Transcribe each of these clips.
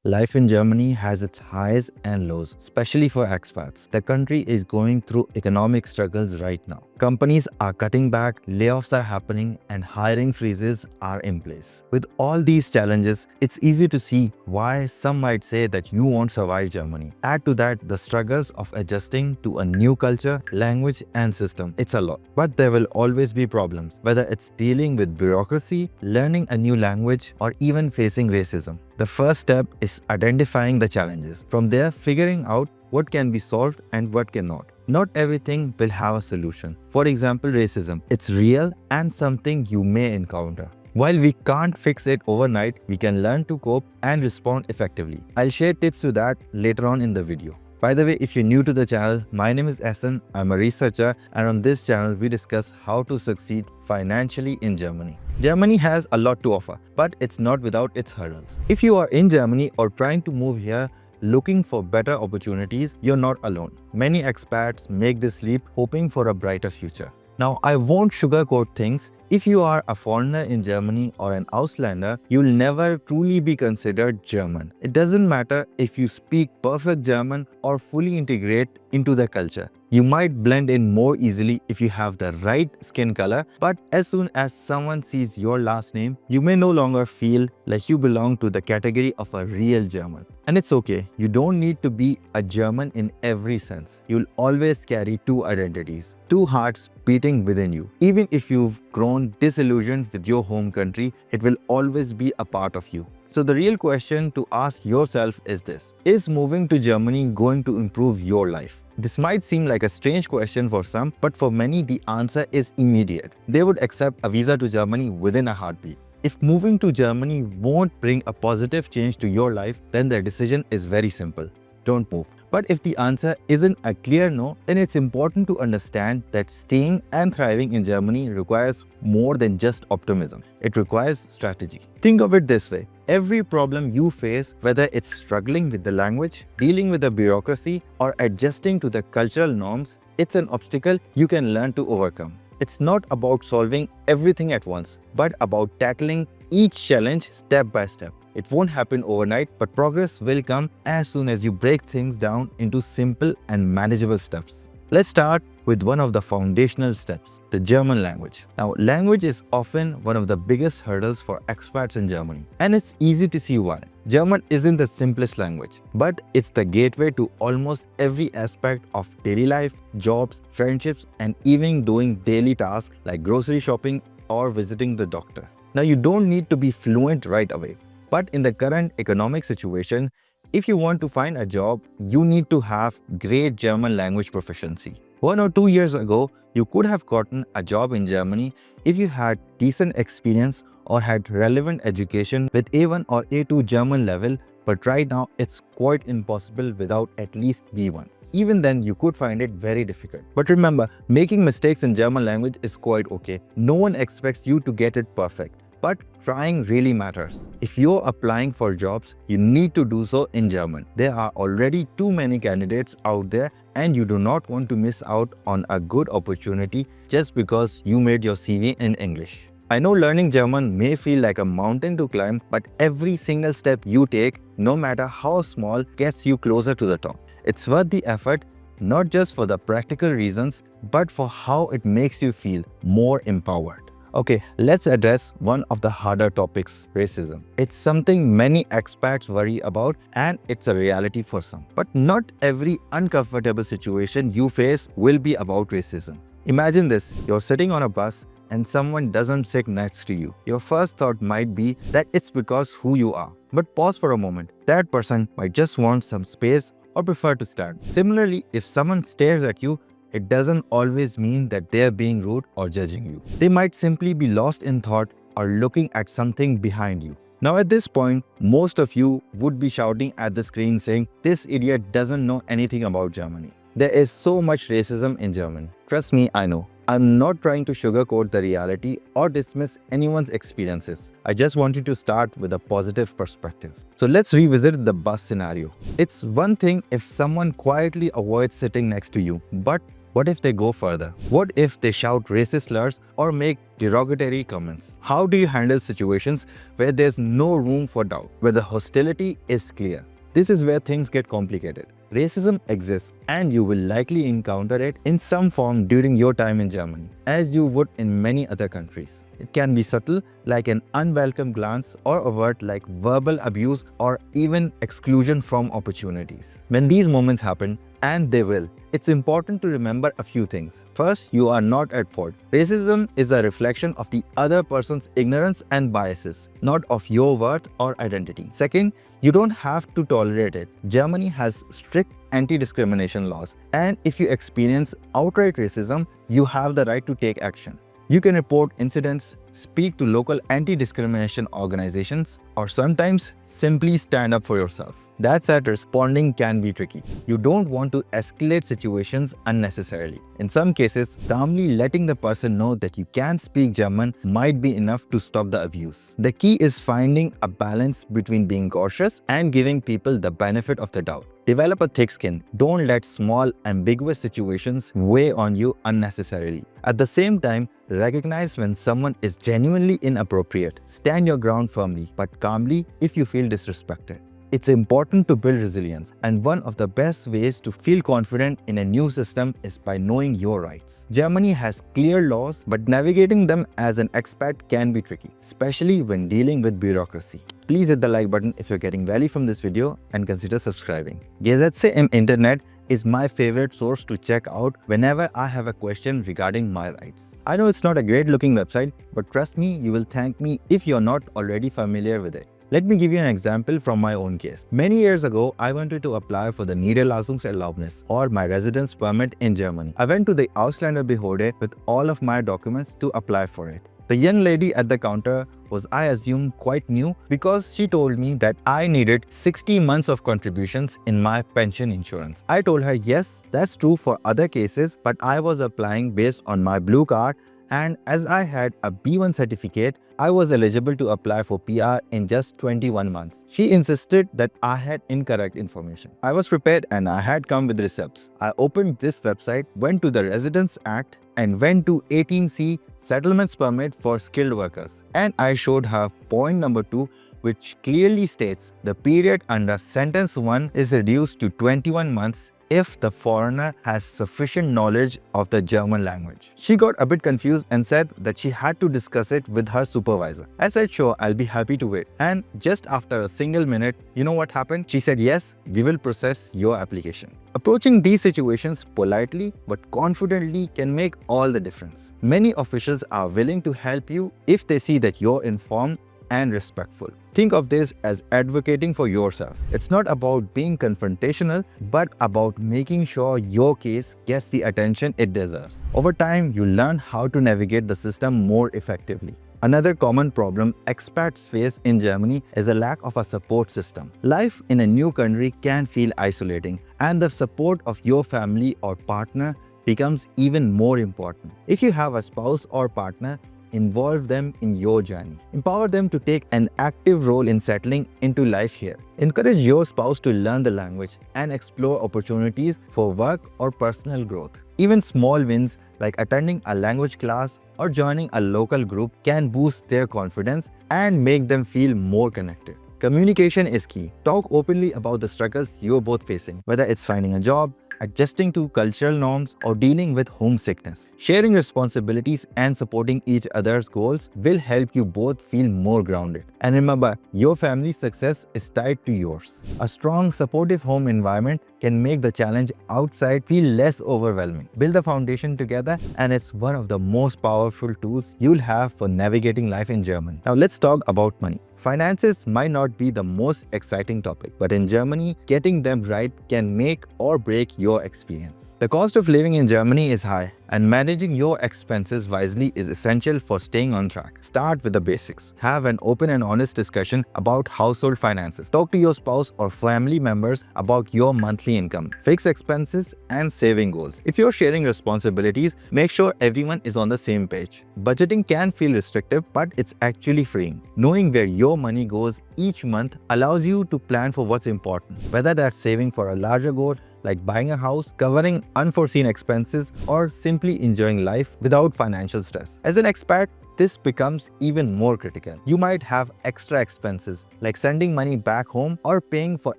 Life in Germany has its highs and lows, especially for expats. The country is going through economic struggles right now. Companies are cutting back, layoffs are happening, and hiring freezes are in place. With all these challenges, it's easy to see why some might say that you won't survive Germany. Add to that the struggles of adjusting to a new culture, language, and system. It's a lot. But there will always be problems, whether it's dealing with bureaucracy, learning a new language, or even facing racism. The first step is identifying the challenges. From there, figuring out what can be solved and what cannot. Not everything will have a solution. For example, racism. It's real and something you may encounter. While we can't fix it overnight, we can learn to cope and respond effectively. I'll share tips to that later on in the video. By the way, if you're new to the channel, my name is Essen. I'm a researcher, and on this channel, we discuss how to succeed financially in Germany. Germany has a lot to offer, but it's not without its hurdles. If you are in Germany or trying to move here, looking for better opportunities, you're not alone. Many expats make this leap hoping for a brighter future. Now, I won't sugarcoat things. If you are a foreigner in Germany or an Auslander, you'll never truly be considered German. It doesn't matter if you speak perfect German or fully integrate into the culture. You might blend in more easily if you have the right skin color, but as soon as someone sees your last name, you may no longer feel like you belong to the category of a real German. And it's okay, you don't need to be a German in every sense. You'll always carry two identities, two hearts beating within you. Even if you've grown disillusioned with your home country, it will always be a part of you. So the real question to ask yourself is this: is moving to Germany going to improve your life? This might seem like a strange question for some, but for many the answer is immediate. They would accept a visa to Germany within a heartbeat. If moving to Germany won't bring a positive change to your life, then the decision is very simple: don't move. But if the answer isn't a clear no, then it's important to understand that staying and thriving in Germany requires more than just optimism. It requires strategy. Think of it this way: every problem you face, whether it's struggling with the language, dealing with the bureaucracy, or adjusting to the cultural norms, it's an obstacle you can learn to overcome. It's not about solving everything at once, but about tackling each challenge step by step. It won't happen overnight, but progress will come as soon as you break things down into simple and manageable steps. Let's start with one of the foundational steps, the German language. Now, language is often one of the biggest hurdles for expats in Germany, and it's easy to see why. German isn't the simplest language, but it's the gateway to almost every aspect of daily life, jobs, friendships, and even doing daily tasks like grocery shopping or visiting the doctor. Now, you don't need to be fluent right away. But in the current economic situation, if you want to find a job, you need to have great German language proficiency. 1 or 2 years ago, you could have gotten a job in Germany if you had decent experience or had relevant education with A1 or A2 German level, but right now it's quite impossible without at least B1. Even then, you could find it very difficult. But remember, making mistakes in German language is quite okay. No one expects you to get it perfect. But trying really matters. If you're applying for jobs, you need to do so in German. There are already too many candidates out there, and you do not want to miss out on a good opportunity just because you made your CV in English. I know learning German may feel like a mountain to climb, but every single step you take, no matter how small, gets you closer to the top. It's worth the effort, not just for the practical reasons, but for how it makes you feel more empowered. Okay, let's address one of the harder topics, racism. It's something many expats worry about, and it's a reality for some. But not every uncomfortable situation you face will be about racism. Imagine this: you're sitting on a bus and someone doesn't sit next to you. Your first thought might be that it's because who you are. But pause for a moment. That person might just want some space or prefer to stand. Similarly, if someone stares at you, it doesn't always mean that they're being rude or judging you. They might simply be lost in thought or looking at something behind you. Now at this point, most of you would be shouting at the screen saying, "This idiot doesn't know anything about Germany." There is so much racism in Germany. Trust me, I know. I'm not trying to sugarcoat the reality or dismiss anyone's experiences. I just wanted to start with a positive perspective. So let's revisit the bus scenario. It's one thing if someone quietly avoids sitting next to you, but What if they go further? What if they shout racist slurs or make derogatory comments? How do you handle situations where there's no room for doubt, where the hostility is clear? This is where things get complicated. Racism exists and you will likely encounter it in some form during your time in Germany, as you would in many other countries. It can be subtle, like an unwelcome glance, or overt, like verbal abuse or even exclusion from opportunities. When these moments happen, and they will, it's important to remember a few things. First, you are not at fault. Racism is a reflection of the other person's ignorance and biases, not of your worth or identity. Second, you don't have to tolerate it. Germany has strict anti-discrimination laws, and if you experience outright racism, you have the right to take action. You can report incidents, speak to local anti-discrimination organizations, or sometimes simply stand up for yourself. That said, responding can be tricky. You don't want to escalate situations unnecessarily. In some cases, calmly letting the person know that you can speak German might be enough to stop the abuse. The key is finding a balance between being cautious and giving people the benefit of the doubt. Develop a thick skin. Don't let small, ambiguous situations weigh on you unnecessarily. At the same time, recognize when someone is genuinely inappropriate. Stand your ground firmly, but calmly if you feel disrespected. It's important to build resilience, and one of the best ways to feel confident in a new system is by knowing your rights. Germany has clear laws, but navigating them as an expat can be tricky, especially when dealing with bureaucracy. Please hit the like button if you're getting value from this video and consider subscribing. Gesetze im Internet is my favorite source to check out whenever I have a question regarding my rights. I know it's not a great looking website, but trust me, you will thank me if you're not already familiar with it. Let me give you an example from my own case. Many years ago, I wanted to apply for the Niederlassungserlaubnis, or my residence permit in Germany. I went to the Ausländerbehörde with all of my documents to apply for it. The young lady at the counter was, I assume, quite new because she told me that I needed 60 months of contributions in my pension insurance. I told her, yes, that's true for other cases, but I was applying based on my blue card, and as I had a B1 certificate, I was eligible to apply for PR in just 21 months. She insisted that I had incorrect information. I was prepared and I had come with receipts. I opened this website, went to the Residence Act, and went to 18C Settlements Permit for Skilled Workers. And I showed her point number 2, which clearly states the period under sentence 1 is reduced to 21 months if the foreigner has sufficient knowledge of the German language. She got a bit confused and said that she had to discuss it with her supervisor. I said, sure, I'll be happy to wait. And just after a single minute, you know what happened? She said, yes, we will process your application. Approaching these situations politely but confidently can make all the difference. Many officials are willing to help you if they see that you're informed and respectful. Think of this as advocating for yourself. It's not about being confrontational, but about making sure your case gets the attention it deserves. Over time, you learn how to navigate the system more effectively. Another common problem expats face in Germany is a lack of a support system. Life in a new country can feel isolating, and the support of your family or partner becomes even more important. If you have a spouse or partner, involve them in your journey. Empower them to take an active role in settling into life here. Encourage your spouse to learn the language and explore opportunities for work or personal growth. Even small wins like attending a language class or joining a local group can boost their confidence and make them feel more connected. Communication is key. Talk openly about the struggles you're both facing, whether it's finding a job, adjusting to cultural norms, or dealing with homesickness. Sharing responsibilities and supporting each other's goals will help you both feel more grounded. And remember, your family's success is tied to yours. A strong, supportive home environment can make the challenge outside feel less overwhelming. Build the foundation together, and it's one of the most powerful tools you'll have for navigating life in Germany. Now let's talk about money. Finances might not be the most exciting topic, but in Germany, getting them right can make or break your experience. The cost of living in Germany is high, and managing your expenses wisely is essential for staying on track. Start with the basics. Have an open and honest discussion about household finances. Talk to your spouse or family members about your monthly income, fixed expenses, and saving goals. If you're sharing responsibilities, make sure everyone is on the same page. Budgeting can feel restrictive, but it's actually freeing. Knowing where your money goes each month allows you to plan for what's important, whether that's saving for a larger goal like buying a house, covering unforeseen expenses, or simply enjoying life without financial stress. As an expat, this becomes even more critical. You might have extra expenses like sending money back home or paying for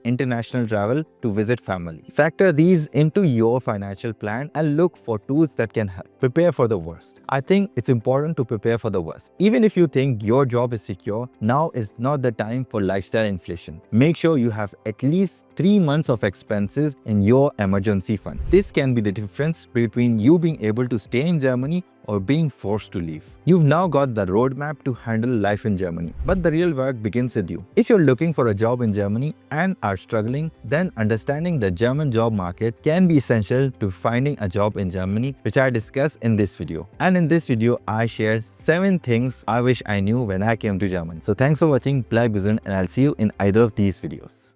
international travel to visit family. Factor these into your financial plan and look for tools that can help. Prepare for the worst. I think it's important to prepare for the worst. Even if you think your job is secure, now is not the time for lifestyle inflation. Make sure you have at least 3 months of expenses in your emergency fund. This can be the difference between you being able to stay in Germany or being forced to leave. You've now got the roadmap to handle life in Germany, but the real work begins with you. If you're looking for a job in Germany and are struggling, then understanding the German job market can be essential to finding a job in Germany, which I discuss in this video. And in this video, I share 7 things I wish I knew when I came to Germany. So thanks for watching, bleib gesund, and I'll see you in either of these videos.